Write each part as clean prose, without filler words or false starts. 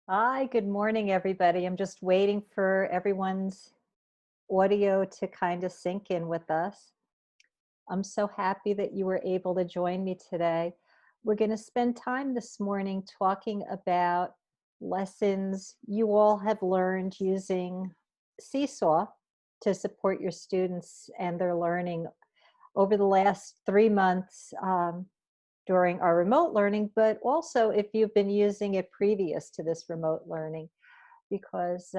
Hi, good morning, everybody. I'm just waiting for everyone's audio to kind of sink in with us. I'm so happy that you were able to join me today. We're going to spend time this morning talking about lessons you all have learned using Seesaw to support your students and their learning over the last 3 months. During our remote learning, but also if you've been using it previous to this remote learning, because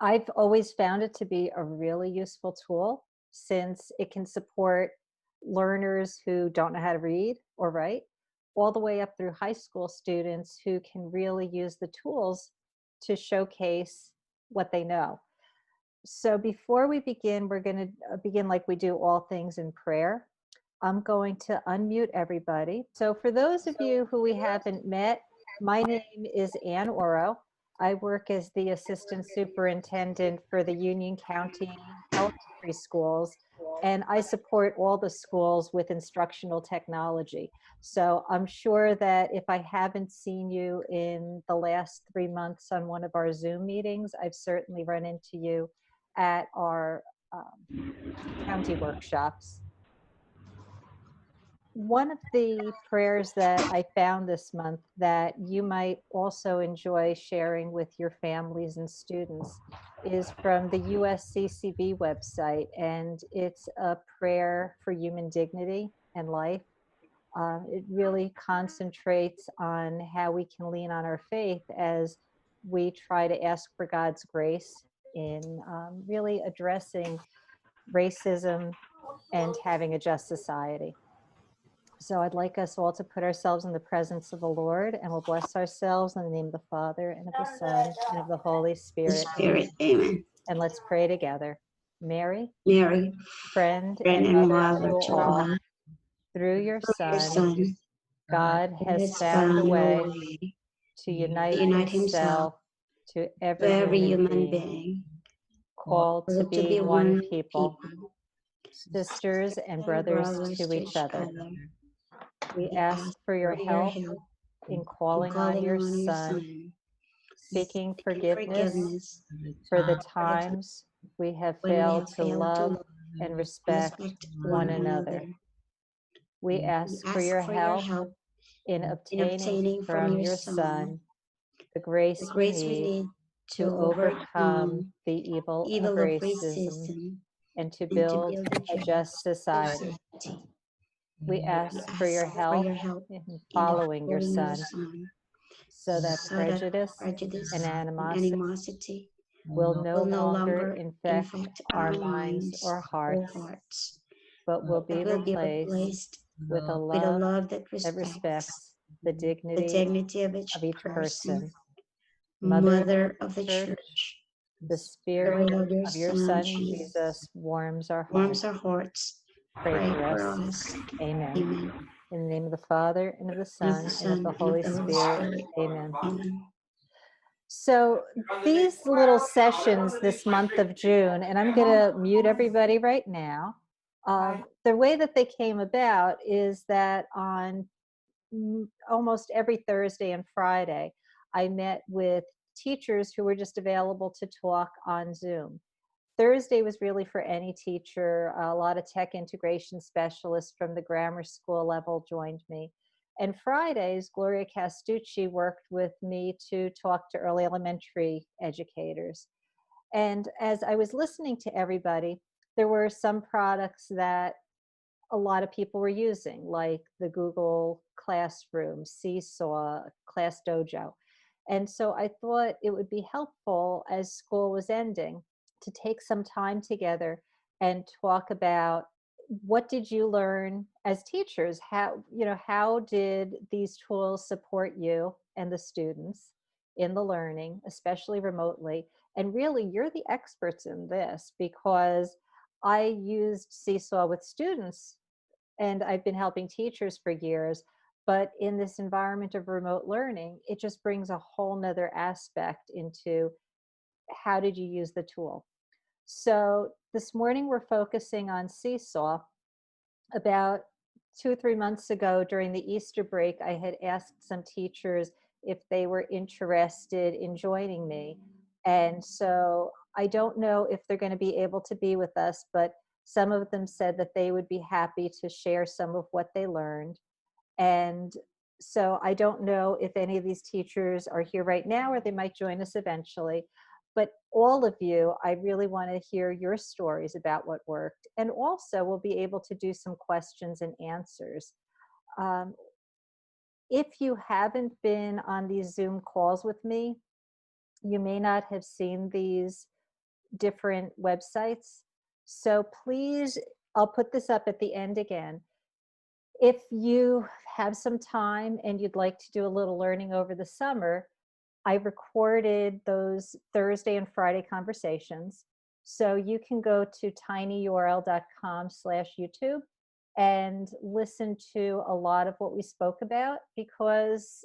I've always found it to be a really useful tool since it can support learners who don't know how to read or write, all the way up through high school students who can really use the tools to showcase what they know. So before we begin, we're going to begin like we do all things in prayer. I'm going to unmute everybody. So for those of you who we haven't met, my name is Ann Oro. I work as the Assistant Superintendent for the Union County Elementary Schools, and I support all the schools with instructional technology. So I'm sure that if I haven't seen you in the last 3 months on one of our Zoom meetings, I've certainly run into you at our county workshops. One of the prayers that I found this month that you might also enjoy sharing with your families and students is from the USCCB website, and it's a prayer for human dignity and life. It really concentrates on how we can lean on our faith as we try to ask for God's grace in really addressing racism and having a just society. So I'd like us all to put ourselves in the presence of the Lord, and we'll bless ourselves in the name of the Father, and of the Son, and of the Holy The Spirit. Spirit, amen. And let's pray together. Mary, Mary, friend friend and and mother mother to to all, all, through your your Son, Son God has has found a found a way way to to unite unite himself himself to to every every human human being, being, called to called to be be one one people, people, sisters and and brothers brothers to to each each other. other. We We ask ask for your for your help help in in calling on calling your on your Son, Son, seeking seeking forgiveness forgiveness for the for the times we have when we failed have to failed to love love and and respect respect one one another. another. We We ask for ask your for your help help in in obtaining obtaining from from your your Son Son the the grace we grace we need need to to overcome overcome the evil of evil of racism racism and to and to build build a a just just society. society. We We ask for ask your for help your help in in the following your following your Son Son, so that so that prejudice and prejudice and animosity animosity will no will no longer longer infect infect our our minds minds or or hearts, hearts, but will but be will be replaced replaced with a with a love love that that respects respects the the dignity dignity of each of each person. person. Mother of Mother the of the Church, Church, the the Spirit Spirit of your of your Son, Son Jesus, Jesus warms our hearts. warms our hearts. Pray Pray for for us. us. Amen. Amen. In the name of the Father, and of the And of Son, the and of the Son, and of Holy the Holy Spirit. Spirit. Amen. Amen. So these little sessions this month of June, and I'm going to mute everybody right now. The way that they came about is that on almost every Thursday and Friday, I met with teachers who were just available to talk on Zoom. Thursday was really for any teacher. A lot of tech integration specialists from the grammar school level joined me. And Fridays, Gloria Castucci worked with me to talk to early elementary educators. And as I was listening to everybody, there were some products that a lot of people were using, like the Google Classroom, Seesaw, Class Dojo. And so I thought it would be helpful as school was ending to take some time together and talk about what did you learn as teachers? How did these tools support you and the students in the learning, especially remotely? And really, you're the experts in this because I used Seesaw with students and I've been helping teachers for years. But in this environment of remote learning, it just brings a whole nother aspect into how did you use the tool. So this morning we're focusing on Seesaw. About 2 or 3 months ago during the Easter break, I had asked some teachers if they were interested in joining me. And so I don't know if they're going to be able to be with us, but some of them said that they would be happy to share some of what they learned. And so I don't know if any of these teachers are here right now or they might join us eventually. But all of you, I really want to hear your stories about what worked. And also, we'll be able to do some questions and answers. Um, if you haven't been on these Zoom calls with me, you may not have seen these different websites. So please, I'll put this up at the end again. If you have some time and you'd like to do a little learning over the summer, I recorded those Thursday and Friday conversations. So you can go to tinyurl.com/YouTube and listen to a lot of what we spoke about, because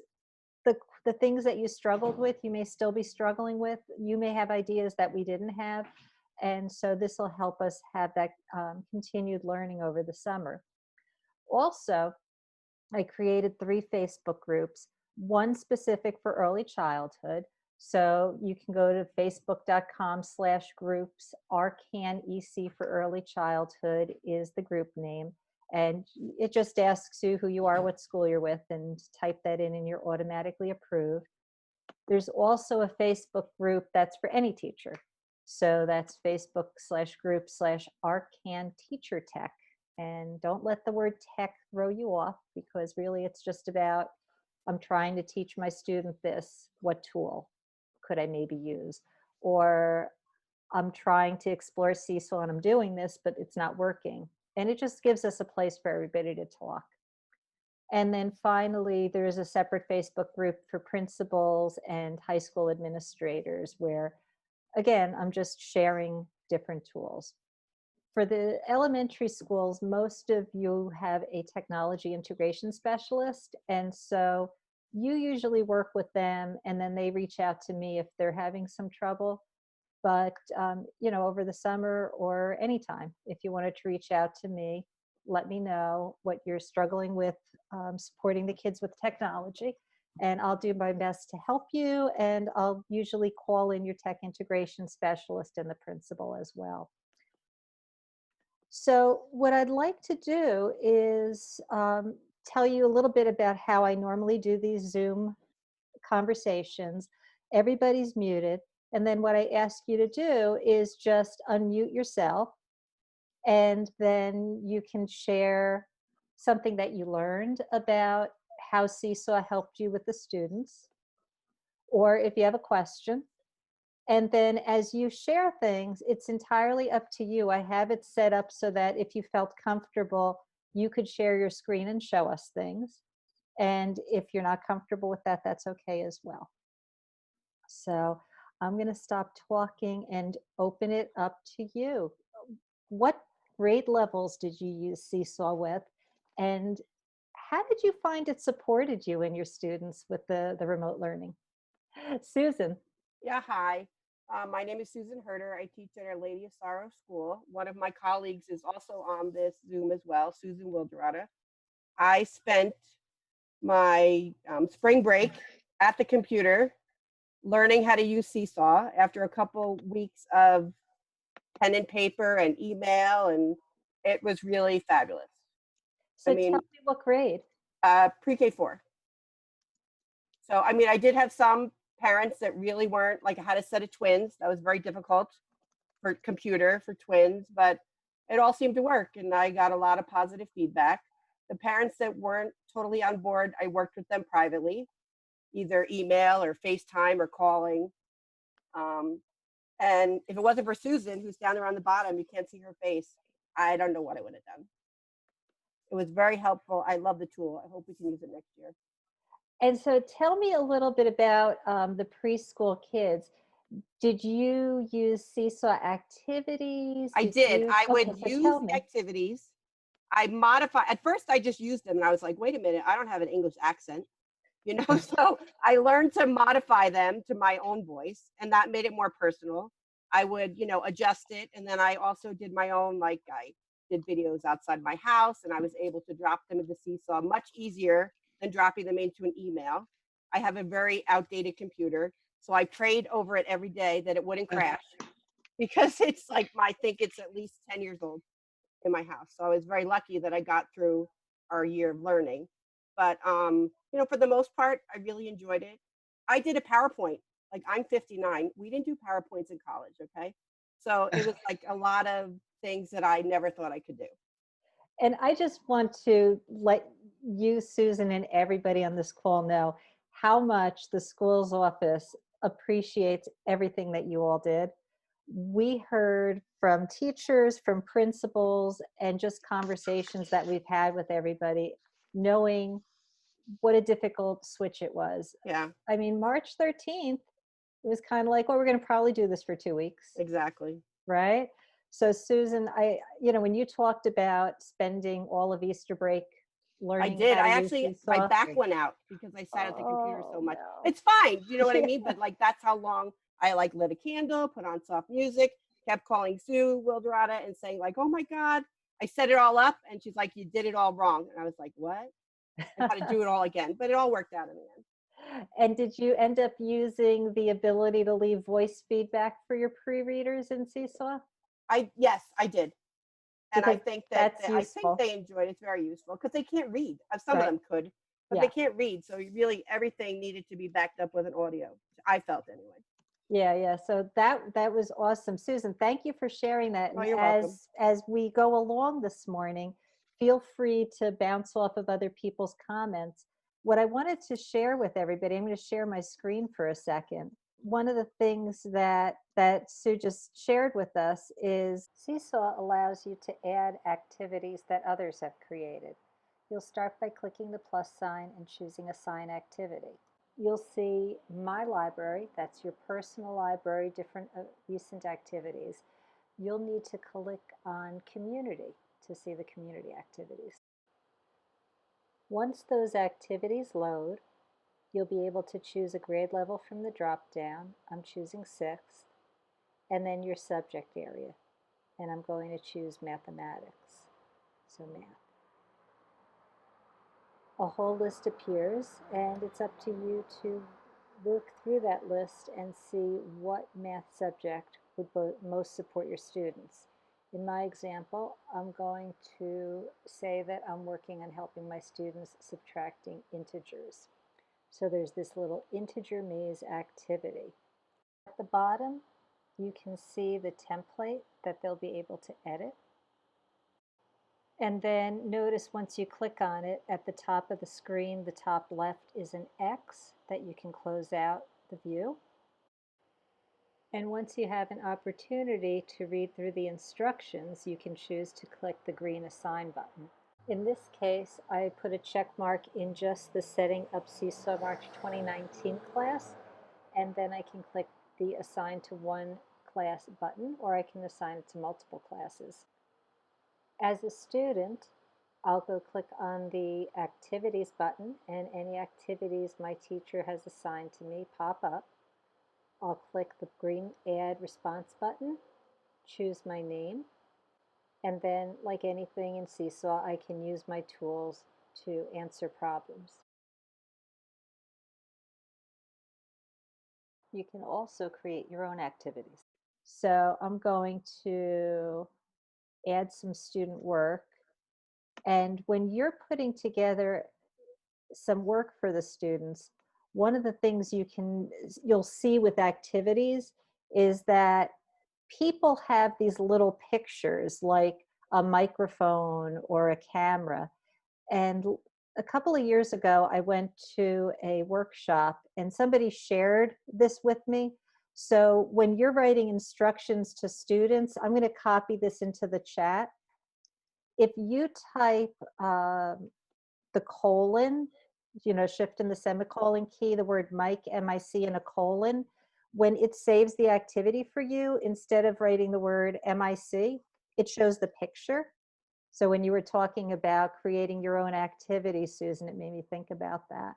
the things that you struggled with, you may still be struggling with. You may have ideas that we didn't have. And so this will help us have that continued learning over the summer. Also, I created 3 Facebook groups, one specific for early childhood. So you can go to facebook.com/groups. RCAN for early childhood is the group name. And it just asks you who you are, what school you're with, and type that in and you're automatically approved. There's also a Facebook group that's for any teacher. So that's Facebook/group/RCAN Teacher Tech. And don't let the word tech throw you off, because really it's just about, I'm trying to teach my student this. What tool could I maybe use? Or I'm trying to explore Seesaw and I'm doing this, but it's not working. And it just gives us a place for everybody to talk. And then finally, there's a separate Facebook group for principals and high school administrators where, again, I'm just sharing different tools. For the elementary schools, most of you have a technology integration specialist. And so you usually work with them and then they reach out to me if they're having some trouble. But, over the summer or anytime, if you wanted to reach out to me, let me know what you're struggling with supporting the kids with technology. And I'll do my best to help you. And I'll usually call in your tech integration specialist and the principal as well. So what I'd like to do is tell you a little bit about how I normally do these Zoom conversations. Everybody's muted. And then what I ask you to do is just unmute yourself, and then you can share something that you learned about how Seesaw helped you with the students, or if you have a question. And then as you share things, it's entirely up to you. I have it set up so that if you felt comfortable, you could share your screen and show us things. And if you're not comfortable with that, that's okay as well. So I'm going to stop talking and open it up to you. What grade levels did you use Seesaw with? And how did you find it supported you and your students with the remote learning? Susan. Yeah, hi. My name is Susan Herder. I teach at Our Lady of Sorrow School. One of my colleagues is also on this Zoom as well, Susan Wilderada. I spent my spring break at the computer learning how to use Seesaw after a couple weeks of pen and paper and email, and it was really fabulous. So tell me what grade? Pre-K 4. So, I did have some parents that really weren't, like I had a set of twins. That was very difficult for computer for twins, but it all seemed to work and I got a lot of positive feedback. The parents that weren't totally on board, I worked with them privately, either email or FaceTime or calling. And if it wasn't for Susan, who's down there on the bottom, you can't see her face, I don't know what I would have done. It was very helpful. I love the tool. I hope we can use it next year. And so tell me a little bit about the preschool kids. Did you use Seesaw activities? I did. I would so use tell the me. activities. I modify. At first, I just used them, and I was like, "Wait a minute, I don't have an English accent," So I learned to modify them to my own voice, and that made it more personal. I would, adjust it, and then I also did my own. Like I did videos outside my house, and I was able to drop them into Seesaw much easier than dropping them into an email. I have a very outdated computer, so I prayed over it every day that it wouldn't crash because it's like I think it's at least 10 years old in my house. So I was very lucky that I got through our year of learning. But for the most part, I really enjoyed it. I did a PowerPoint. Like I'm 59. We didn't do PowerPoints in college, okay? So it was like a lot of things that I never thought I could do. And I just want to let you, Susan, and everybody on this call know how much the school's office appreciates everything that you all did. We heard from teachers, from principals, and just conversations that we've had with everybody, knowing what a difficult switch it was. Yeah, I mean, March 13th, it was kind of like, well, we're going to probably do this for 2 weeks, exactly. right? So Susan, when you talked about spending all of Easter break I learning did. how to I use actually, my Seesaw. back went out because I sat at the computer so Oh much. no. It's fine. You know what I Yeah. mean? But like, that's how long I like lit a candle, put on soft music, kept calling Sue Wilderata and saying like, oh my God, I set it all up. And she's like, you did it all wrong. And I was like, what? I got to do it all again. But it all worked out in the end. And did you end up using the ability to leave voice feedback for your pre-readers in Seesaw? Yes, I did. And I Because think that's I think useful, they enjoyed it. It's very useful because they can't read. Some of right? them could, but they Yeah. can't read. So really everything needed to be backed up with an audio. I felt anyway. Yeah. So that was awesome. Susan, thank you for sharing that. Oh, And you're welcome. as we go along this morning, feel free to bounce off of other people's comments. What I wanted to share with everybody, I'm going to share my screen for a second. One of the things that Sue just shared with us is Seesaw allows you to add activities that others have created. You'll start by clicking the plus sign and choosing Assign Activity. You'll see My Library, that's your personal library, different recent activities. You'll need to click on Community to see the community activities. Once those activities load, you'll be able to choose a grade level from the drop-down. I'm choosing 6th, and then your subject area. And I'm going to choose Mathematics, so Math. A whole list appears, and it's up to you to look through that list and see what math subject would most support your students. In my example, I'm going to say that I'm working on helping my students subtracting integers. So there's this little integer maze activity. At the bottom, you can see the template that they'll be able to edit. And then notice once you click on it, at the top of the screen, the top left is an X that you can close out the view. And once you have an opportunity to read through the instructions, you can choose to click the green Assign button. In this case, I put a check mark in just the Setting Up Seesaw March 2019 class, and then I can click the Assign to One Class button, or I can assign it to multiple classes. As a student, I'll go click on the Activities button, and any activities my teacher has assigned to me pop up. I'll click the green Add Response button, choose my name, and then, like anything in Seesaw, I can use my tools to answer problems. You can also create your own activities. So I'm going to add some student work. And when you're putting together some work for the students, one of the things you'll see with activities is that people have these little pictures like a microphone or a camera. And a couple of years ago, I went to a workshop and somebody shared this with me. So when you're writing instructions to students, I'm going to copy this into the chat. If you type the colon, shift and the semicolon key, the word mic, M-I-C, and a colon, when it saves the activity for you, instead of writing the word M-I-C, it shows the picture. So when you were talking about creating your own activity, Susan, it made me think about that.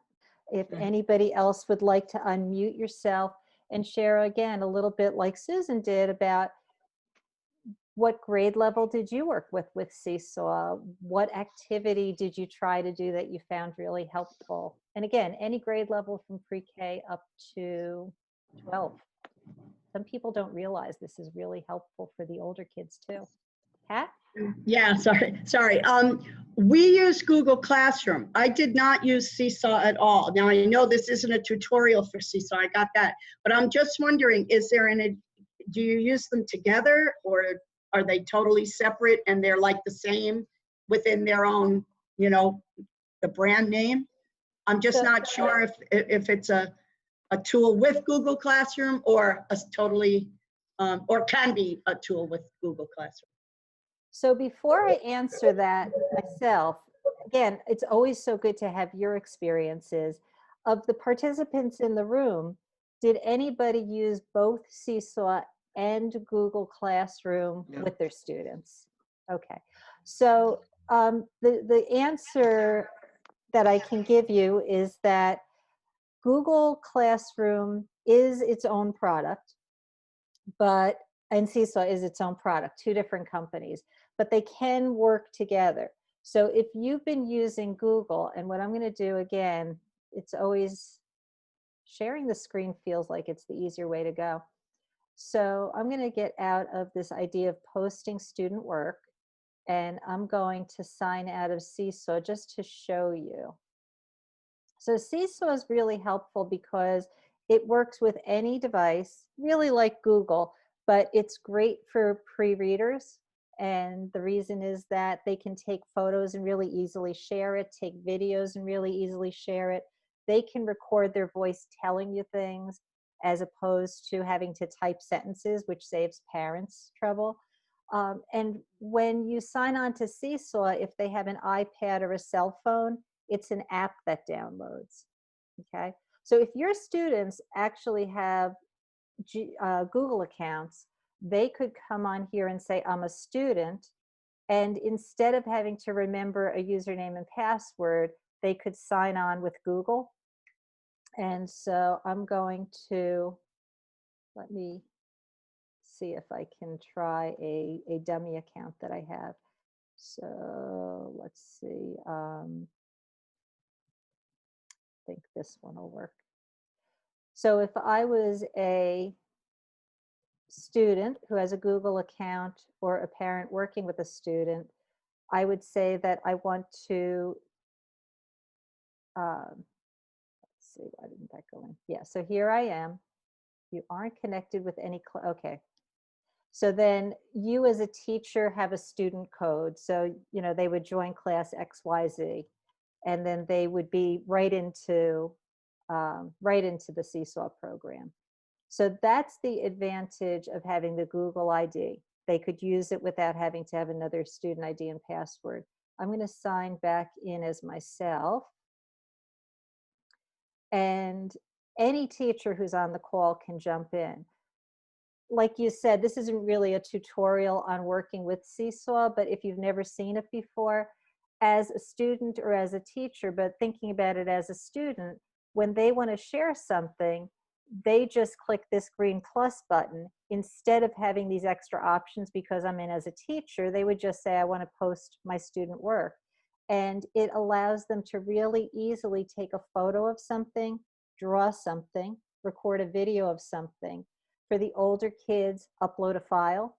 If anybody else would like to unmute yourself and share again a little bit like Susan did about what grade level did you work with Seesaw? What activity did you try to do that you found really helpful? And again, any grade level from pre-K up to 12. Some people don't realize this is really helpful for the older kids too. Kat? Yeah, sorry. We use Google Classroom. I did not use Seesaw at all. Now, I know this isn't a tutorial for Seesaw, I got that. But I'm just wondering, do you use them together, or are they totally separate and they're like the same within their own, the brand name? I'm just not sure if it's a tool with Google Classroom or a totally, or can be a tool with Google Classroom. So before I answer that myself, again, it's always so good to have your experiences. Of the participants in the room, did anybody use both Seesaw and Google Classroom with their students? Okay, so the answer that I can give you is that Google Classroom is its own product, and Seesaw is its own product, two different companies, but they can work together. So if you've been using Google, and what I'm going to do again, it's always sharing the screen feels like it's the easier way to go. So I'm going to get out of this idea of posting student work, and I'm going to sign out of Seesaw just to show you. So Seesaw is really helpful because it works with any device, really like Google, but it's great for pre-readers. And the reason is that they can take photos and really easily share it, take videos and really easily share it. They can record their voice telling you things as opposed to having to type sentences, which saves parents trouble. And when you sign on to Seesaw, if they have an iPad or a cell phone, it's an app that downloads, okay? So if your students actually have Google accounts, they could come on here and say, I'm a student, and instead of having to remember a username and password, they could sign on with Google. And so I'm going to, let me see if I can try a dummy account that I have. So let's see. I think this one will work. So if I was a student who has a Google account or a parent working with a student, I would say that I want to, let's see, why didn't that go in? Yeah, so here I am. You aren't connected with any, okay. So then you as a teacher have a student code. So, they would join class XYZ, and then they would be right into the Seesaw program. So that's the advantage of having the Google ID. They could use it without having to have another student ID and password. I'm going to sign back in as myself. And any teacher who's on the call can jump in. Like you said, this isn't really a tutorial on working with Seesaw, but if you've never seen it before, as a student or as a teacher, but thinking about it as a student, when they want to share something, they just click this green plus button instead of having these extra options. Because I'm in as a teacher, they would just say, I want to post my student work. And it allows them to really easily take a photo of something, draw something, record a video of something. For the older kids, upload a file,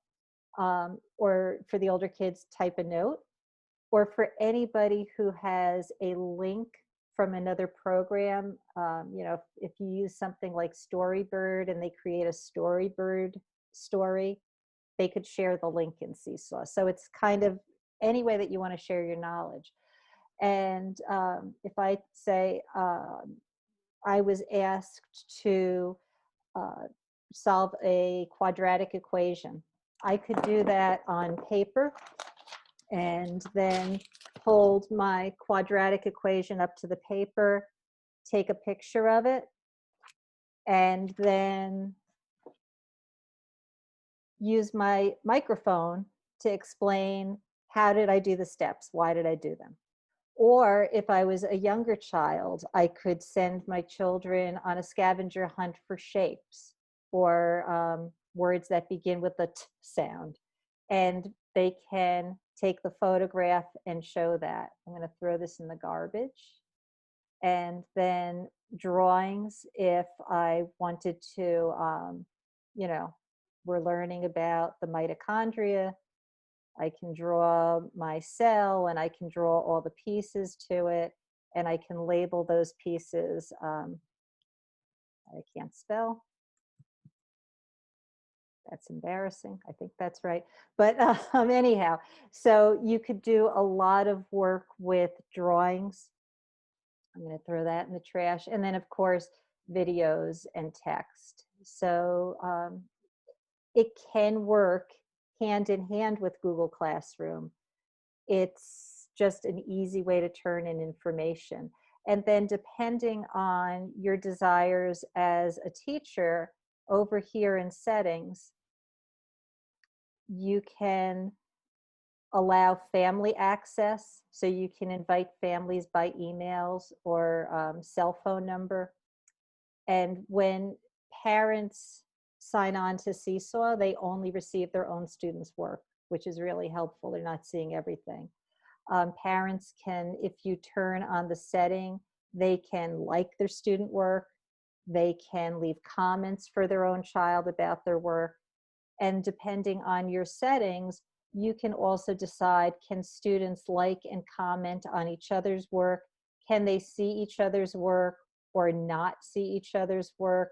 or for the older kids, type a note, or for anybody who has a link from another program, if you use something like Storybird and they create a Storybird story, they could share the link in Seesaw. So it's kind of any way that you want to share your knowledge. And if I say I was asked to solve a quadratic equation, I could do that on paper and then hold my quadratic equation up to the paper, take a picture of it, and then use my microphone to explain how did I do the steps, why did I do them. Or if I was a younger child, I could send my children on a scavenger hunt for shapes or words that begin with the T sound. and they can take the photograph and show that. I'm going to throw this in the garbage. And then drawings, if I wanted to, you know, we're learning about the mitochondria. I can draw my cell and I can draw all the pieces to it, and I can label those pieces. I can't spell. That's embarrassing. I think that's right. But anyhow, so you could do a lot of work with drawings. I'm going to throw that in the trash. And then, of course, videos and text. So it can work hand in hand with Google Classroom. It's just an easy way to turn in information. And then depending on your desires as a teacher, over here in settings, you can allow family access. So you can invite families by emails or cell phone number. And when parents sign on to Seesaw, they only receive their own students' work, which is really helpful. They're not seeing everything. Parents can, if you turn on the setting, they can like their student work. They can leave comments for their own child about their work. And depending on your settings, you can also decide, can students like and comment on each other's work? Can they see each other's work or not see each other's work?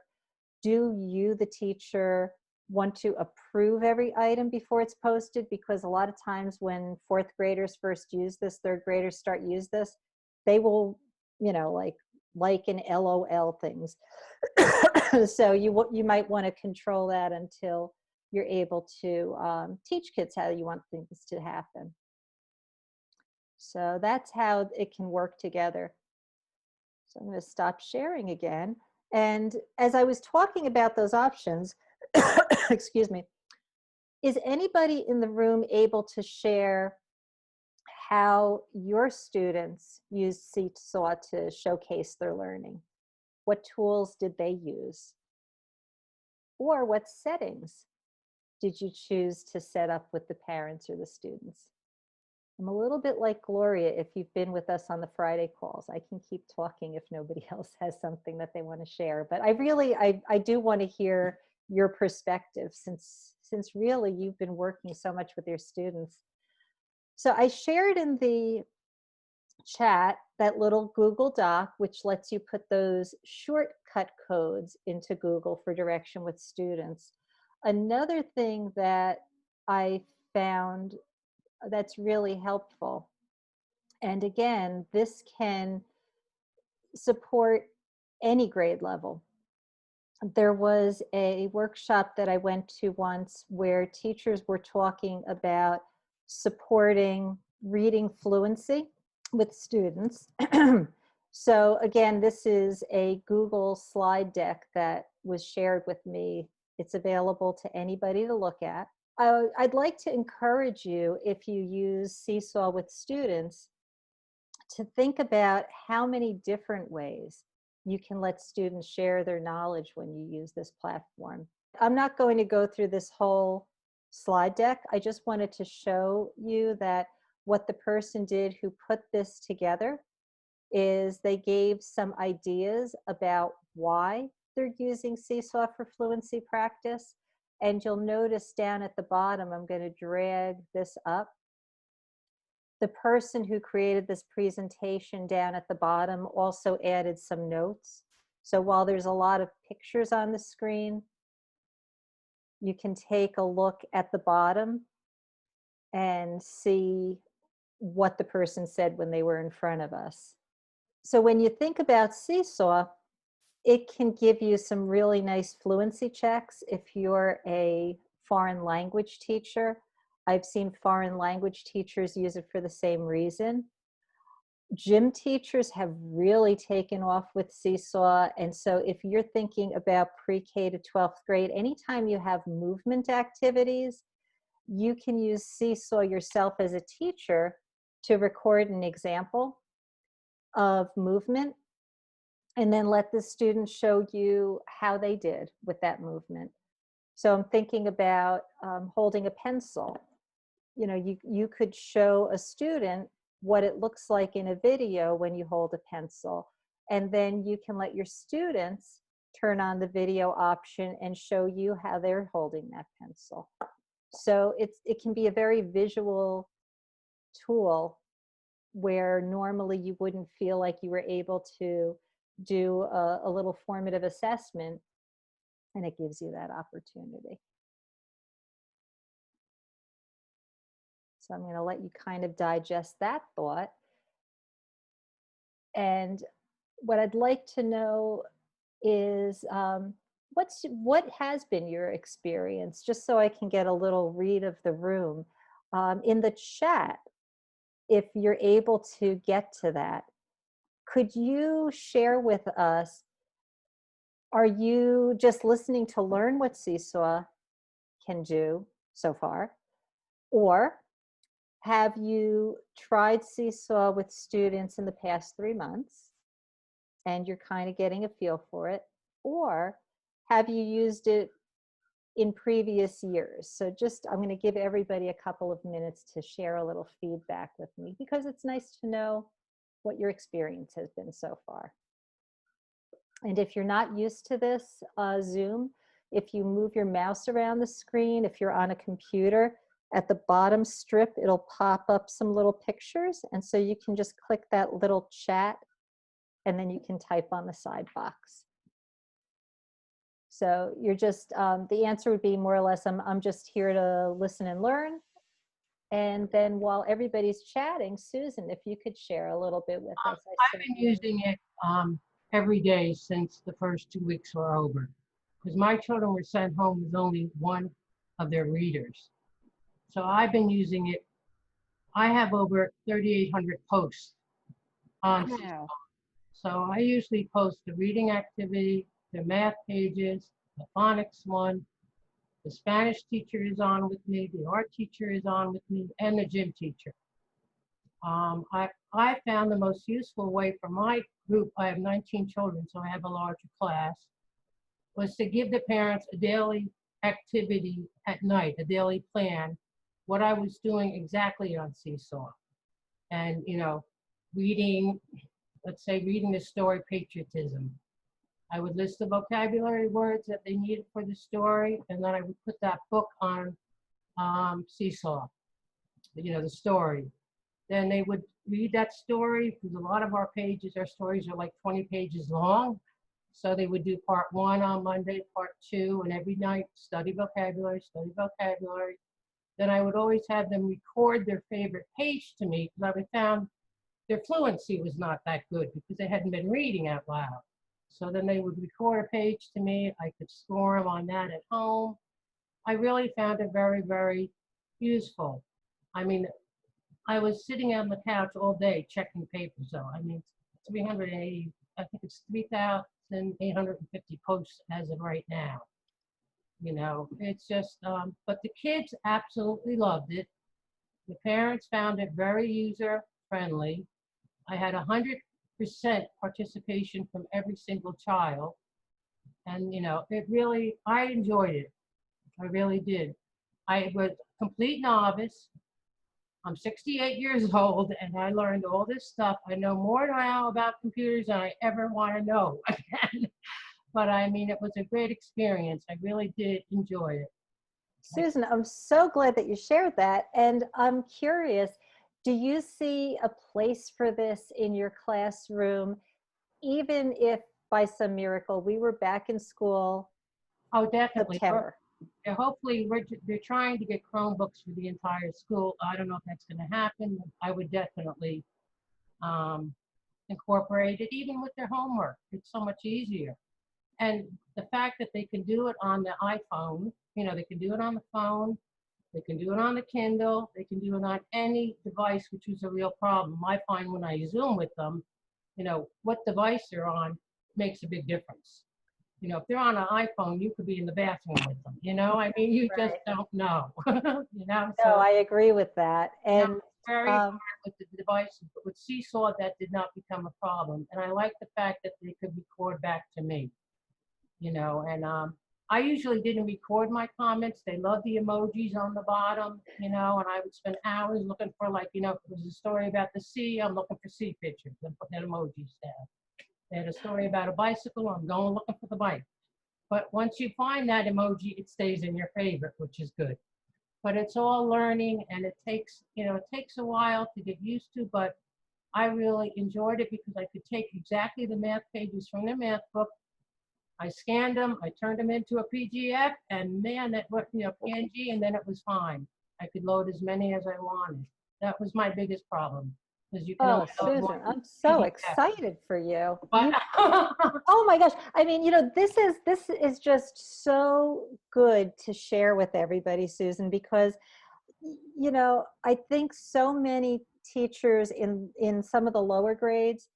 Do you, the teacher, want to approve every item before it's posted? Because a lot of times when fourth graders first use this, third graders start use this, they will, you know, like and LOL things. So you might want to control that until you're able to teach kids how you want things to happen. So that's how it can work together. So I'm going to stop sharing again. And as I was talking about those options, excuse me, is anybody in the room able to share how your students use Seesaw to showcase their learning? What tools did they use? Or what settings did you choose to set up with the parents or the students? I'm a little bit like Gloria. If you've been with us on the Friday calls, I can keep talking if nobody else has something that they want to share. But I do want to hear your perspective, since really you've been working so much with your students. So I shared in the chat that little Google Doc, which lets you put those shortcut codes into Google for direction with students. Another thing that I found that's really helpful, and again, this can support any grade level. There was a workshop that I went to once where teachers were talking about supporting reading fluency with students. So again, this is a Google slide deck that was shared with me. It's available to anybody to look at. I'd like to encourage you, if you use Seesaw with students, to think about how many different ways you can let students share their knowledge when you use this platform. I'm not going to go through this whole slide deck. I just wanted to show you that what the person did who put this together is they gave some ideas about why they're using Seesaw for fluency practice. And you'll notice down at the bottom, I'm going to drag this up. The person who created this presentation down at the bottom also added some notes. So while there's a lot of pictures on the screen, you can take a look at the bottom and see what the person said when they were in front of us. So when you think about Seesaw, it can give you some really nice fluency checks if you're a foreign language teacher. I've seen foreign language teachers use it for the same reason. Gym teachers have really taken off with Seesaw. And so if you're thinking about pre-K to 12th grade, anytime you have movement activities, you can use Seesaw yourself as a teacher to record an example of movement, and then let the students show you how they did with that movement. So I'm thinking about holding a pencil. you know, you could show a student what it looks like in a video when you hold a pencil. And then you can let your students turn on the video option and show you how they're holding that pencil. So it can be a very visual tool where normally you wouldn't feel like you were able to do a little formative assessment, and it gives you that opportunity. So I'm going to let you kind of digest that thought. And what I'd like to know is what has been your experience, just so I can get a little read of the room. In the chat, if you're able to get to that, could you share with us, are you just listening to learn what Seesaw can do so far? Or have you tried Seesaw with students in the past 3 months and you're kind of getting a feel for it? Or have you used it in previous years? So just, I'm going to give everybody a couple of minutes to share a little feedback with me, because it's nice to know what your experience has been so far. And if you're not used to this Zoom, if you move your mouse around the screen, if you're on a computer, at the bottom strip, it'll pop up some little pictures. And so you can just click that little chat, and then you can type on the side box. So you're just, the answer would be more or less, I'm just here to listen and learn. And then while everybody's chatting, Susan, if you could share a little bit with us. I've been using it every day since the first 2 weeks were over, because my children were sent home with only one of their readers. So I've been using it. I have over 3,800 posts on Seesaw. So I usually post the reading activity, the math pages, the phonics one, the Spanish teacher is on with me, the art teacher is on with me, and the gym teacher. I found the most useful way for my group, I have 19 children, so I have a larger class, was to give the parents a daily activity at night, a daily plan, what I was doing exactly on Seesaw. And, you know, reading, let's say reading the story Patriotism. I would list the vocabulary words that they needed for the story, and then I would put that book on Seesaw, you know, the story. Then they would read that story, because a lot of our stories are like 20 pages long. So they would do part 1 on Monday, part 2, and every night study vocabulary, study vocabulary. Then I would always have them record their favorite page to me, because I found their fluency was not that good because they hadn't been reading out loud. So then they would record a page to me. I could score them on that at home. I really found it very, very useful. I mean, I was sitting on the couch all day checking papers, though. I mean, 380, I think it's 3,850 posts as of right now. You know, it's just, but the kids absolutely loved it. The parents found it very user-friendly. I had 100% participation from every single child. And, you know, it really, I enjoyed it. I really did. I was a complete novice. I'm 68 years old, and I learned all this stuff. I know more now about computers than I ever want to know again. But I mean, it was a great experience. I really did enjoy it. Susan, I'm so glad that you shared that. And I'm curious, do you see a place for this in your classroom, even if by some miracle we were back in school? Oh, definitely. September. Yeah, hopefully, they're trying to get Chromebooks for the entire school. I don't know if that's going to happen. I would definitely incorporate it, even with their homework. It's so much easier. And the fact that they can do it on the iPhone, you know, they can do it on the phone, they can do it on the Kindle, they can do it on any device, which was a real problem. I find when I Zoom with them, you know, what device they're on makes a big difference. You know, if they're on an iPhone, you could be in the bathroom with them, you know? I mean, you just don't know, you know? No, I agree with that. And it's very hard with the devices, but with Seesaw, that did not become a problem. And I like the fact that they could record back to me, you know? And I usually didn't record my comments. They love the emojis on the bottom, you know, and I would spend hours looking for, like, you know, if it was a story about the sea, I'm looking for sea pictures and putting emojis down. They had a story about a bicycle, I'm going looking for the bike. But once you find that emoji, it stays in your favorite, which is good. But it's all learning, and it takes, you know, it takes a while to get used to, but I really enjoyed it because I could take exactly the math pages from the math book. I scanned them, I turned them into a PDF, and man, that was, you know, PNG, and then it was fine. I could load as many as I wanted. That was my biggest problem, because you can Oh, only load Susan, one I'm so PDF. excited for you. But Oh my gosh. I mean, you know, this is just so good to share with everybody, Susan, because you know, I think so many teachers in some of the lower grades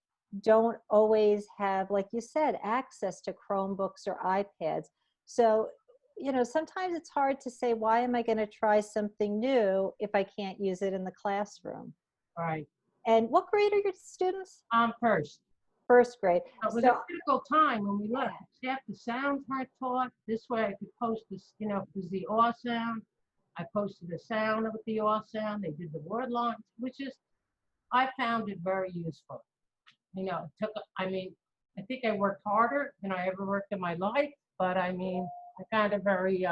don't always have, like you said, access to Chromebooks or iPads. So, you know, sometimes it's hard to say, why am I going to try something new if I can't use it in the classroom? right, And what grade are your students? first. First grade. It was a So, critical time when we left. Half the sounds weren't taught. This way I could post this, you know, if it was the R sound, I posted the sound with the R sound. They did the word lines, which is, I found it very useful. You know, it took, I mean, I think I worked harder than I ever worked in my life, but I mean, I kind of very,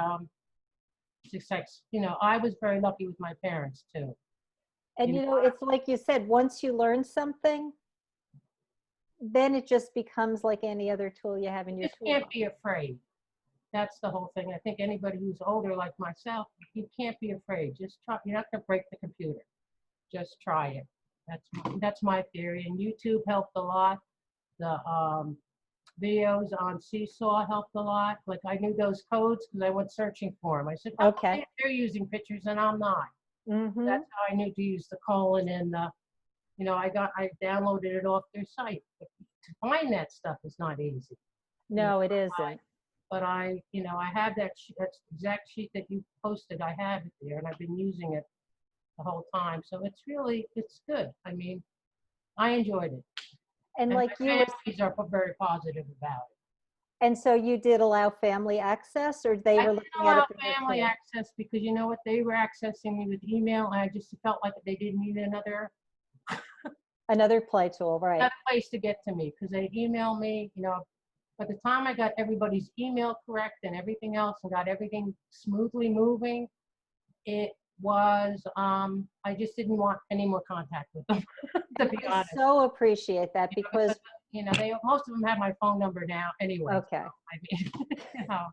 success, you know, I was very lucky with my parents too. and You you know, know, it's like you said, once you learn something, then it just becomes like any other tool you have in you your just can't toolbox. be afraid. That's the whole thing. I think anybody who's older like myself, you can't be afraid. Just try. You're not gonna break the computer. Just try it. That's my theory. And YouTube helped a lot. The videos on Seesaw helped a lot. Like, I knew those codes because I went searching for them. I said, oh, Okay. they're using pictures and I'm not. Mm-hmm. That's how I knew to use the colon and the, you know, I downloaded it off their site. But to find that stuff is not easy. You know, No, it isn't. but I, you know, I have that exact sheet that you posted. I have it there, and I've been using it the whole time. So it's really, it's good. I mean, I enjoyed it, And and like you my were, families are very positive about it. and so you did allow family access, or they I were didn't looking at allow it for their family kid? access because you know what? They were accessing me with email, and I just felt like they didn't need Another play tool, right? another place to get to me because they email me, you know. By the time I got everybody's email correct and everything else and got everything smoothly moving, it was, I just didn't want any more contact with them, to be I honest. so appreciate that You know, because, you know, most of them have my phone number now anyway. okay, So, I mean, you know,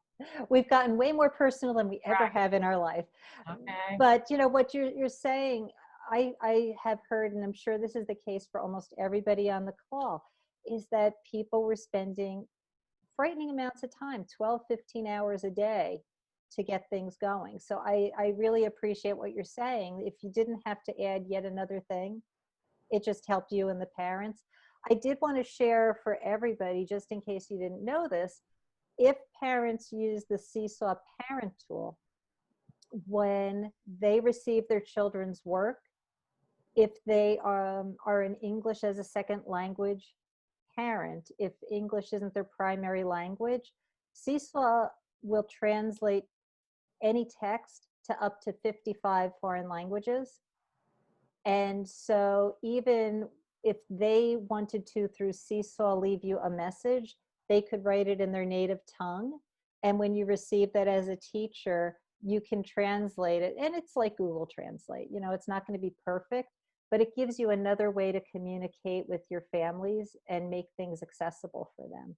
we've gotten way more personal than we ever right, have in our life. okay, But you know what you're saying, I have heard, and I'm sure this is the case for almost everybody on the call, is that people were spending frightening amounts of time, 12, 15 hours a day to get things going. So I really appreciate what you're saying. If you didn't have to add yet another thing, it just helped you and the parents. I did want to share for everybody, just in case you didn't know this, if parents use the Seesaw Parent Tool, when they receive their children's work, if they are an English as a second language parent, if English isn't their primary language, Seesaw will translate any text to up to 55 foreign languages. And so even if they wanted to, through Seesaw, leave you a message, they could write it in their native tongue. And when you receive that as a teacher, you can translate it. And it's like Google Translate. You know, it's not going to be perfect, but it gives you another way to communicate with your families and make things accessible for them.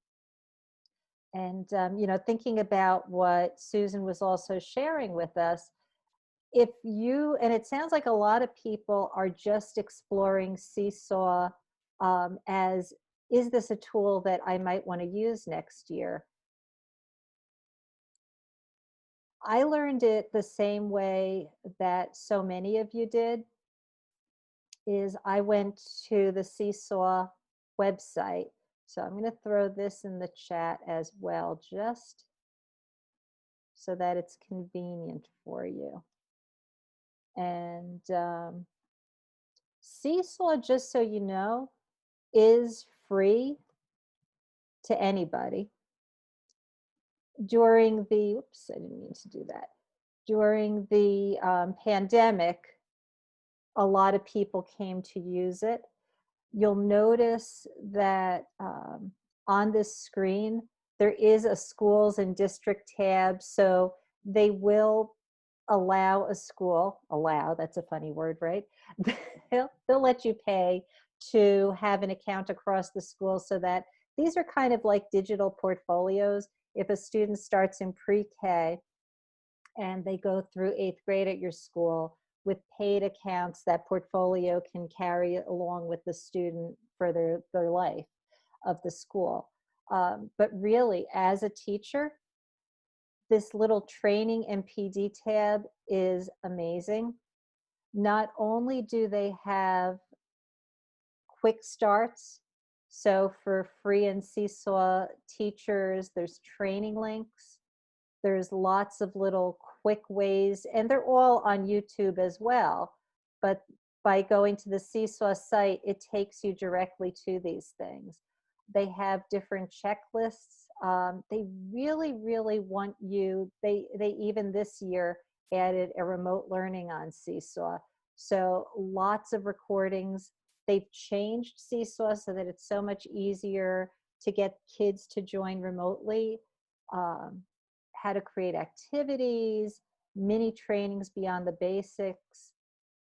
And, you know, thinking about what Susan was also sharing with us, if you, and it sounds like a lot of people are just exploring Seesaw as, is this a tool that I might want to use next year? I learned it the same way that so many of you did, is I went to the Seesaw website. So I'm going to throw this in the chat as well, just so that it's convenient for you. And Seesaw, just so you know, is free to anybody. during the, oops, I didn't mean to do that. During the pandemic, a lot of people came to use it. You'll notice that on this screen, there is a schools and district tab. So they will allow a school, allow, that's a funny word, right? They'll let you pay to have an account across the school, so that these are kind of like digital portfolios. If a student starts in pre-K and they go through 8th grade at your school with paid accounts, that portfolio can carry along with the student for their life of the school. But really, as a teacher, this little training and PD tab is amazing. Not only do they have quick starts, so for free and Seesaw teachers, there's training links. There's lots of little quick ways, and they're all on YouTube as well. But by going to the Seesaw site, it takes you directly to these things. They have different checklists. They really, really want you, they even this year added a remote learning on Seesaw. So lots of recordings. They've changed Seesaw so that it's so much easier to get kids to join remotely. How to create activities, mini trainings beyond the basics.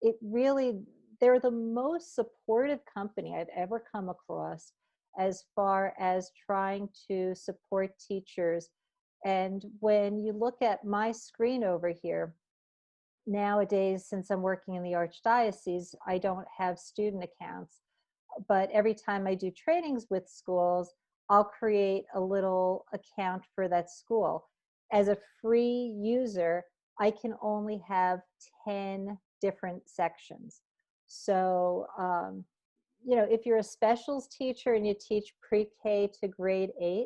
It really, they're the most supportive company I've ever come across as far as trying to support teachers. And when you look at my screen over here, nowadays, since I'm working in the Archdiocese, I don't have student accounts. But every time I do trainings with schools, I'll create a little account for that school. As a free user, I can only have 10 different sections. So, you know, if you're a specials teacher and you teach pre-K to grade 8,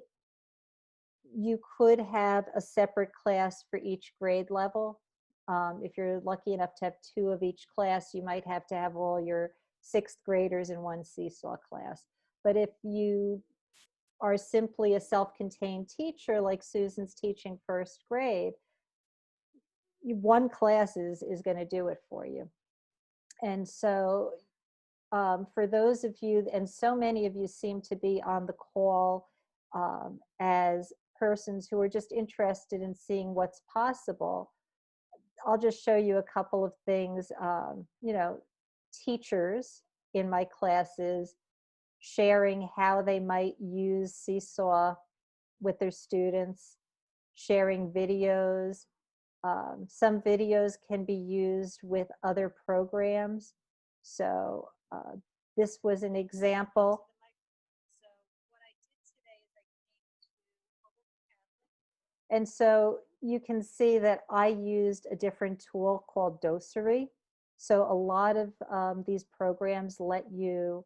you could have a separate class for each grade level. If you're lucky enough to have 2 of each class, you might have to have all your 6th graders in one Seesaw class. But if you are simply a self-contained teacher, like Susan's teaching 1st grade, one class is going to do it for you. And so for those of you, and so many of you seem to be on the call as persons who are just interested in seeing what's possible, I'll just show you a couple of things. You know, teachers in my classes sharing how they might use Seesaw with their students, sharing videos. Some videos can be used with other programs. So this was an example. And so you can see that I used a different tool called Dosery. So a lot of these programs let you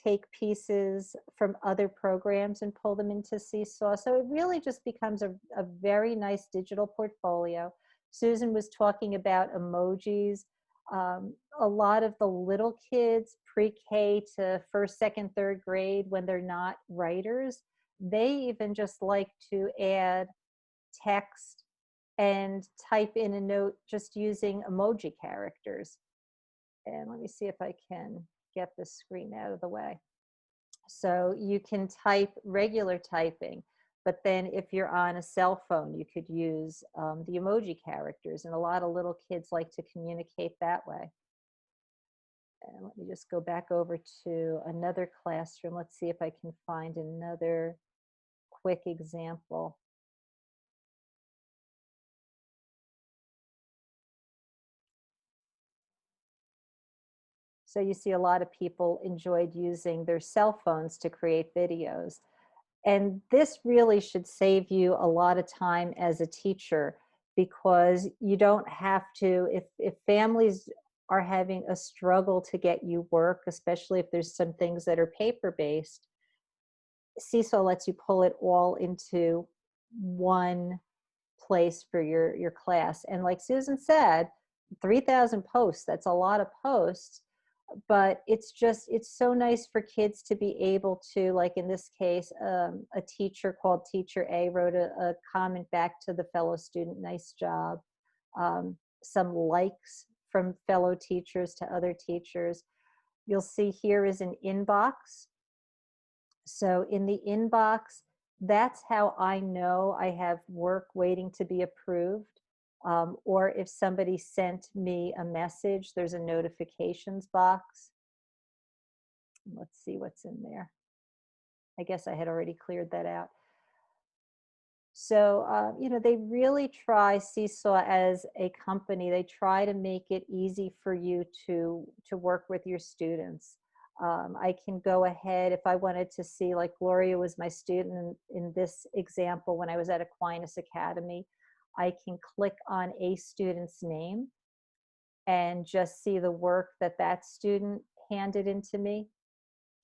take pieces from other programs and pull them into Seesaw. So it really just becomes a very nice digital portfolio. Susan was talking about emojis. A lot of the little kids, pre-K to 1st, 2nd, 3rd grade, when they're not writers, they even just like to add text and type in a note just using emoji characters. And let me see if I can get this screen out of the way. So you can type regular typing, but then if you're on a cell phone, you could use the emoji characters, and a lot of little kids like to communicate that way. And let me just go back over to another classroom. Let's see if I can find another quick example. So you see a lot of people enjoyed using their cell phones to create videos. And this really should save you a lot of time as a teacher, because you don't have to, if families are having a struggle to get you work, especially if there's some things that are paper-based, Seesaw lets you pull it all into one place for your class. And like Susan said, 3,000 posts, that's a lot of posts. but it's so nice for kids to be able to, like in this case, a teacher called Teacher A wrote a comment back to the fellow student, nice job. Some likes from fellow teachers to other teachers. You'll see here is an inbox. So in the inbox, that's how I know I have work waiting to be approved. Or if somebody sent me a message, there's a notifications box. Let's see what's in there. I guess I had already cleared that out. So, they really try, Seesaw as a company, they try to make it easy for you to work with your students. I can go ahead if I wanted to see, like Gloria was my student in this example when I was at Aquinas Academy. I can click on a student's name and just see the work that student handed into me.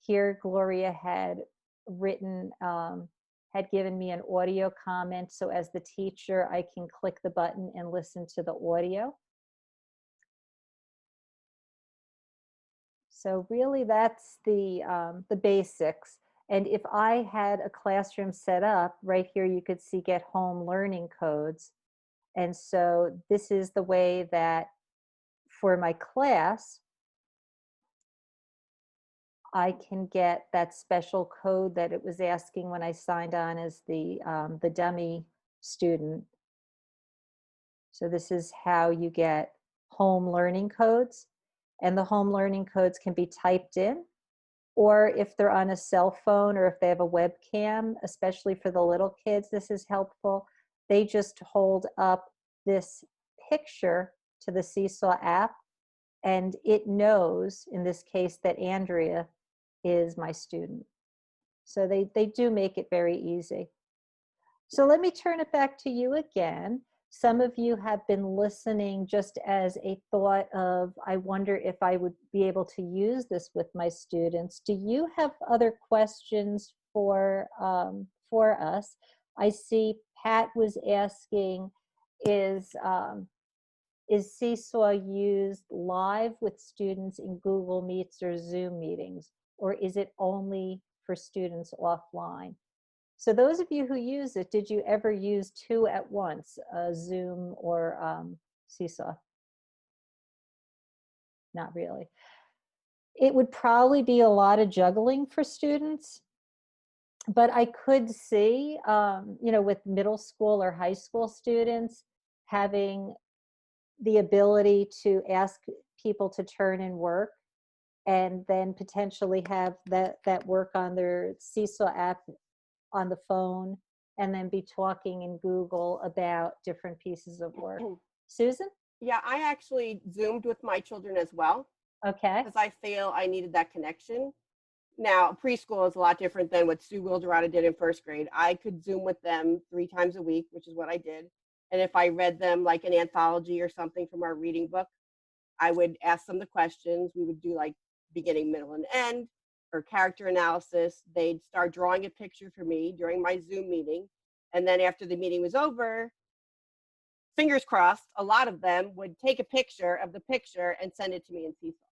Here, Gloria had written, had given me an audio comment. So as the teacher, I can click the button and listen to the audio. So really that's the basics. And if I had a classroom set up, right here you could see get home learning codes. And so this is the way that for my class, I can get that special code that it was asking when I signed on as the dummy student. So this is how you get home learning codes. And the home learning codes can be typed in, or if they're on a cell phone or if they have a webcam, especially for the little kids, this is helpful. They just hold up this picture to the Seesaw app, and it knows, in this case, that Andrea is my student. So they do make it very easy. So let me turn it back to you again. Some of you have been listening just as a thought of, I wonder if I would be able to use this with my students. Do you have other questions for us? I see Pat was asking, is Seesaw used live with students in Google Meets or Zoom meetings, or is it only for students offline? So those of you who use it, did you ever use two at once, Zoom or Seesaw? Not really. It would probably be a lot of juggling for students, but I could see, with middle school or high school students having the ability to ask people to turn in work and then potentially have that work on their Seesaw app on the phone, and then be talking in Google about different pieces of work. Susan? Yeah, I actually Zoomed with my children as well. Okay. Because I feel I needed that connection. Now, preschool is a lot different than what Sue Wilderada did in first grade. I could Zoom with them 3 times a week, which is what I did. And if I read them like an anthology or something from our reading book, I would ask them the questions. We would do like beginning, middle, and end, or character analysis. They'd start drawing a picture for me during my Zoom meeting. And then after the meeting was over, fingers crossed, a lot of them would take a picture of the picture and send it to me in Seesaw.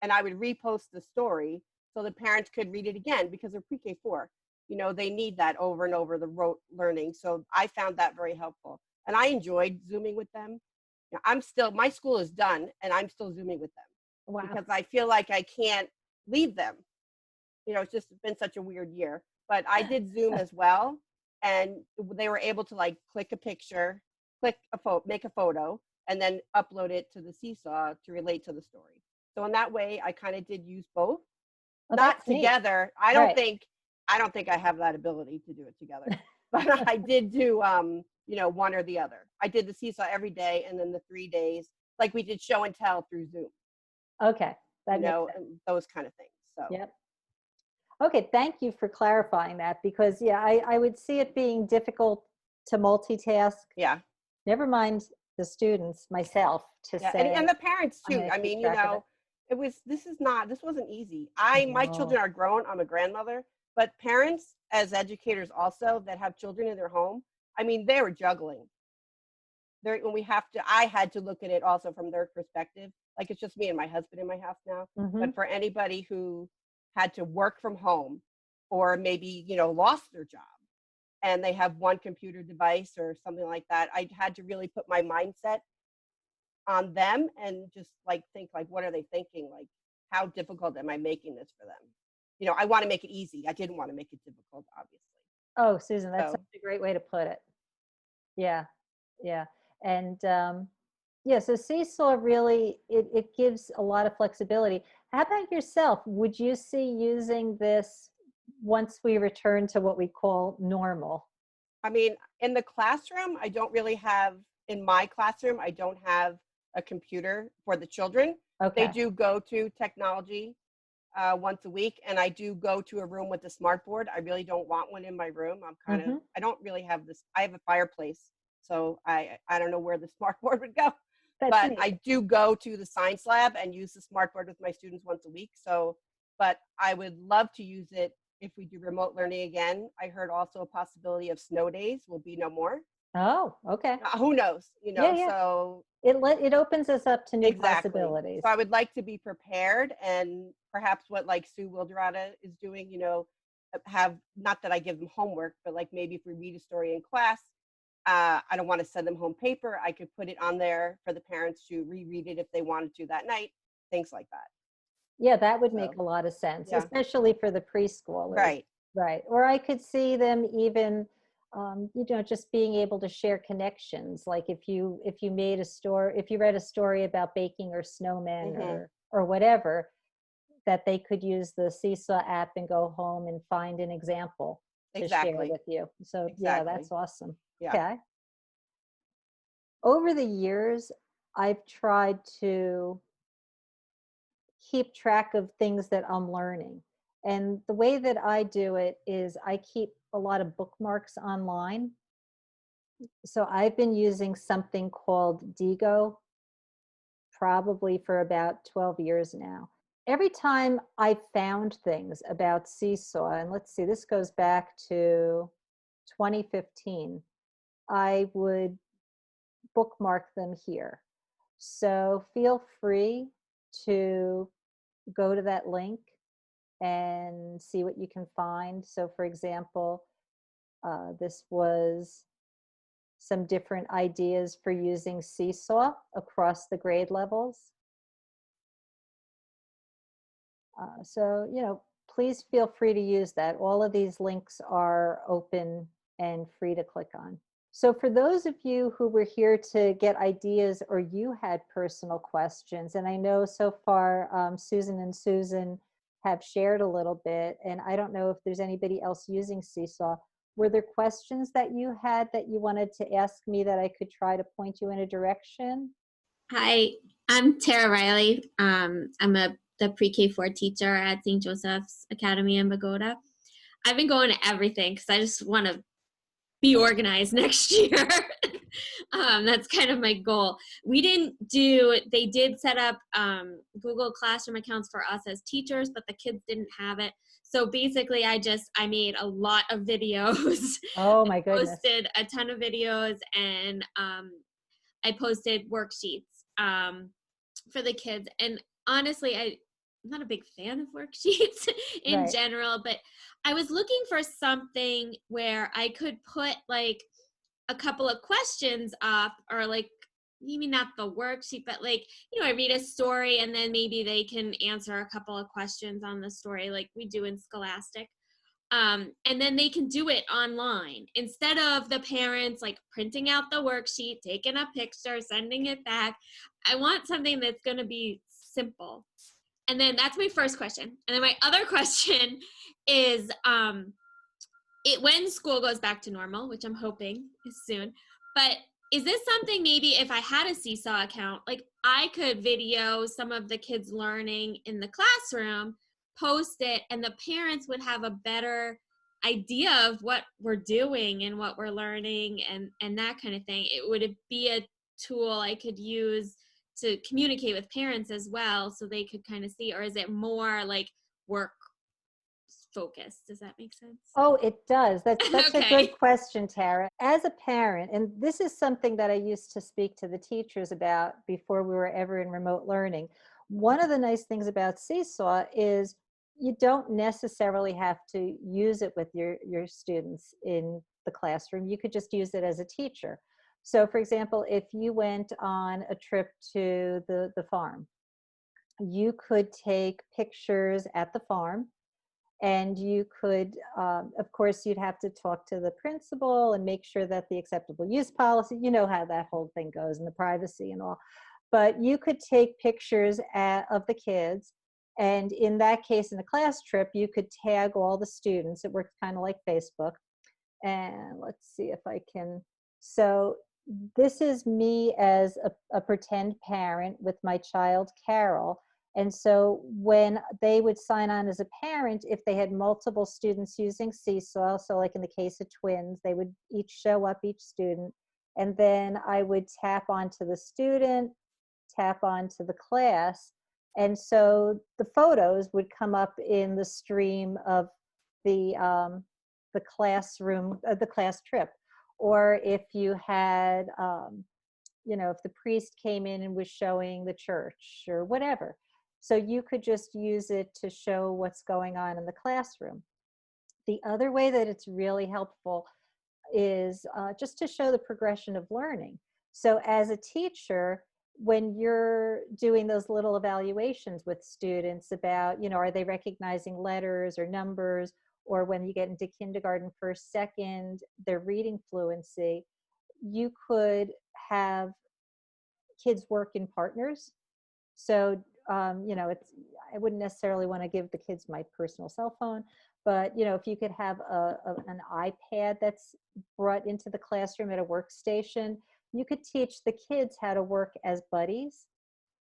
And I would repost the story so the parents could read it again, because they're pre-K 4. They need that over and over, the rote learning. So I found that very helpful. And I enjoyed Zooming with them. My school is done and I'm still Zooming with them. Wow. Because I feel like I can't leave them. It's just been such a weird year. But I did Zoom as well. And they were able to like click a picture, make a photo, and then upload it to the Seesaw to relate to the story. So in that way, I kind of did use both. Oh, Not together. I don't think I have that ability to do it together. But I did do one or the other. I did the Seesaw every day, and then the 3 days, like we did show and tell through Zoom. Okay. And those kind of things. So yep. Okay, thank you for clarifying that, because I would see it being difficult to multitask. Yeah. Never mind the students, myself, to say. And the parents too. I mean, this wasn't easy. My children are grown. I'm a grandmother, but parents as educators also that have children in their home, they were juggling. I had to look at it also from their perspective. like it's just me and my husband in my house now. Mhm. But for anybody who had to work from home or maybe, lost their job and they have one computer device or something like that, I had to really put my mindset on them and just like think like, what are they thinking? Like, how difficult am I making this for them? I want to make it easy. I didn't want to make it difficult, obviously. Oh, Susan, that's So such a great way to put it. Yeah, yeah. And yeah, so Seesaw really, it gives a lot of flexibility. How about yourself? Would you see using this once we return to what we call normal? I mean, in the classroom, in my classroom, I don't have a computer for the children. They Okay. do go to technology once a week, and I do go to a room with a smart board. I really don't want one in my room. Hmm. I don't really have this. I have a fireplace, so I don't know where the smart board would go. That's But neat. I do go to the science lab and use the smart board with my students once a week. So, but I would love to use it if we do remote learning again. I heard also a possibility of snow days will be no more. Oh, okay. Who knows, Yeah, yeah. so It opens us up to new exactly. possibilities. So I would like to be prepared, and perhaps what like Sue Wilderata is doing, have, not that I give them homework, but like maybe if we read a story in class, I don't want to send them home paper. I could put it on there for the parents to reread it if they wanted to that night, things like that. Yeah, that would make So a lot of sense, yeah, especially for the preschoolers. right. Right. Or I could see them even, just being able to share connections. Like if you made a story, if you read a story about baking or snowmen Hmm. or whatever, that they could use the Seesaw app and go home and find an example to share Exactly. with you. So yeah, Exactly. that's awesome. Yeah. Okay. Over the years, I've tried to keep track of things that I'm learning. And the way that I do it is I keep a lot of bookmarks online. So I've been using something called Digo probably for about 12 years now. Every time I found things about Seesaw, and let's see, this goes back to 2015, I would bookmark them here. So feel free to go to that link and see what you can find. So, for example, this was some different ideas for using Seesaw across the grade levels. So, please feel free to use that. All of these links are open and free to click on. So for those of you who were here to get ideas or you had personal questions, and I know so far Susan and Susan have shared a little bit, and I don't know if there's anybody else using Seesaw. Were there questions that you had that you wanted to ask me that I could try to point you in a direction? Hi, I'm Tara Riley. The pre-K4 teacher at St. Joseph's Academy in Bogota. I've been going to everything because I just want to be organized next year. That's kind of my goal. They did set up Google Classroom accounts for us as teachers, but the kids didn't have it. So basically I made a lot of videos. Oh my goodness. Posted a ton of videos, and I posted worksheets for the kids. And honestly, I'm not a big fan of worksheets in Right. general, but I was looking for something where I could put like a couple of questions up, or like maybe not the worksheet, but like, I read a story and then maybe they can answer a couple of questions on the story like we do in Scholastic. And then they can do it online instead of the parents like printing out the worksheet, taking a picture, sending it back. I want something that's going to be simple. And then that's my first question. And then my other question is when school goes back to normal, which I'm hoping is soon, but is this something maybe if I had a Seesaw account, like I could video some of the kids learning in the classroom, post it, and the parents would have a better idea of what we're doing and what we're learning and that kind of thing. Would it be a tool I could use to communicate with parents as well so they could kind of see, or is it more like work focus. Does that make sense? Oh, it does. That's a Okay. good question, Tara. As a parent, and this is something that I used to speak to the teachers about before we were ever in remote learning. One of the nice things about Seesaw is you don't necessarily have to use it with your students in the classroom. You could just use it as a teacher. So for example, if you went on a trip to the farm, you could take pictures at the farm, and you could, of course, you'd have to talk to the principal and make sure that the acceptable use policy, you know how that whole thing goes, and the privacy and all. But you could take pictures of the kids, and in that case, in a class trip, you could tag all the students. It worked kind of like Facebook. And let's see if I can. So this is me as a pretend parent with my child, Carol. And so when they would sign on as a parent, if they had multiple students using Seesaw, so like in the case of twins, they would each show up, each student, and then I would tap onto the student, tap onto the class. And so the photos would come up in the stream of the classroom, the class trip. Or if you had, if the priest came in and was showing the church or whatever. So you could just use it to show what's going on in the classroom. The other way that it's really helpful is just to show the progression of learning. So as a teacher, when you're doing those little evaluations with students about, are they recognizing letters or numbers, or when you get into kindergarten, first, second, their reading fluency, you could have kids work in partners. So, I wouldn't necessarily want to give the kids my personal cell phone, but, if you could have an iPad that's brought into the classroom at a workstation, you could teach the kids how to work as buddies.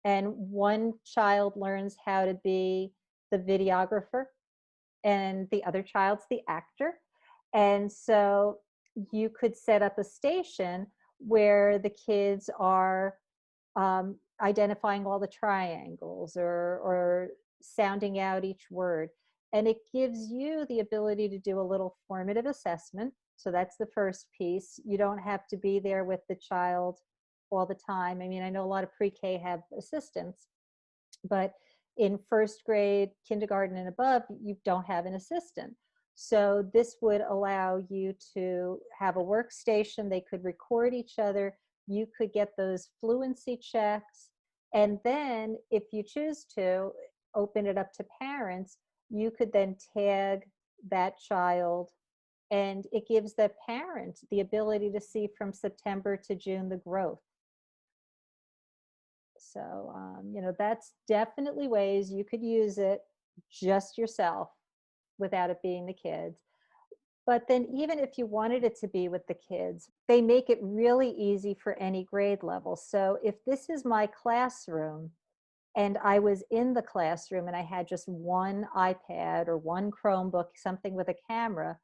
And one child learns how to be the videographer, and the other child's the actor. And so you could set up a station where the kids are identifying all the triangles, or sounding out each word. And it gives you the ability to do a little formative assessment. So that's the first piece. You don't have to be there with the child all the time. I mean, I know a lot of pre-K have assistants, but in first grade, kindergarten and above, you don't have an assistant. So this would allow you to have a workstation. They could record each other. You could get those fluency checks. And then if you choose to open it up to parents, you could then tag that child, and it gives the parent the ability to see from September to June the growth. So, that's definitely ways you could use it just yourself without it being the kids. But then even if you wanted it to be with the kids, they make it really easy for any grade level. So if this is my classroom and I was in the classroom and I had just one iPad or one Chromebook, something with a camera,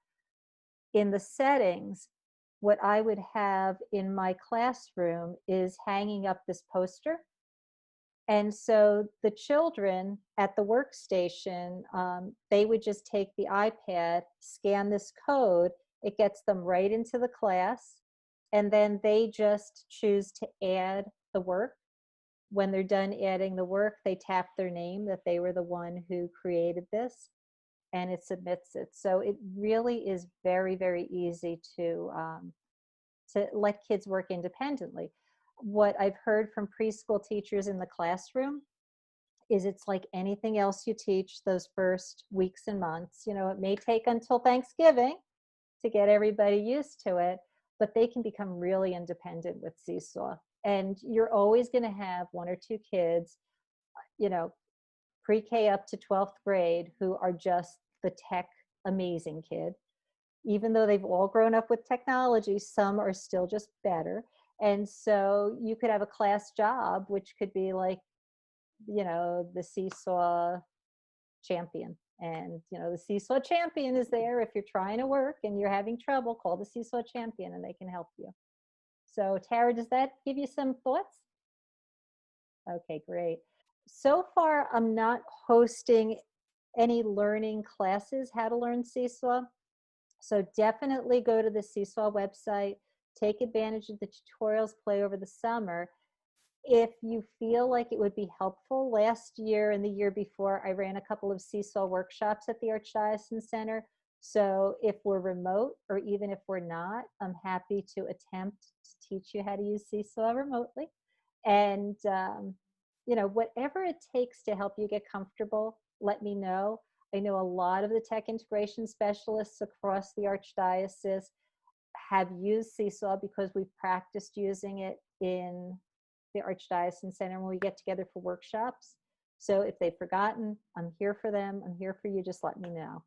in the settings, what I would have in my classroom is hanging up this poster. And so the children at the workstation, they would just take the iPad, scan this code, it gets them right into the class, and then they just choose to add the work. When they're done adding the work, they tap their name that they were the one who created this, and it submits it. So it really is very, very easy to let kids work independently. What I've heard from preschool teachers in the classroom is it's like anything else you teach those first weeks and months. It may take until Thanksgiving to get everybody used to it, but they can become really independent with Seesaw. And you're always going to have one or two kids, pre-K up to 12th grade, who are just the tech amazing kid. Even though they've all grown up with technology, some are still just better. And so you could have a class job, which could be like, the Seesaw champion. And, the Seesaw champion is there. If you're trying to work and you're having trouble, call the Seesaw champion and they can help you. So Tara, does that give you some thoughts? Okay, great. So far, I'm not hosting any learning classes, how to learn Seesaw. So definitely go to the Seesaw website, take advantage of the tutorials, play over the summer. If you feel like it would be helpful, last year and the year before, I ran a couple of Seesaw workshops at the Archdiocese Center. So if we're remote, or even if we're not, I'm happy to attempt to teach you how to use Seesaw remotely. And, whatever it takes to help you get comfortable, let me know. I know a lot of the tech integration specialists across the Archdiocese have used Seesaw because we've practiced using it in the Archdiocese Center when we get together for workshops. So if they've forgotten, I'm here for them. I'm here for you. Just let me know.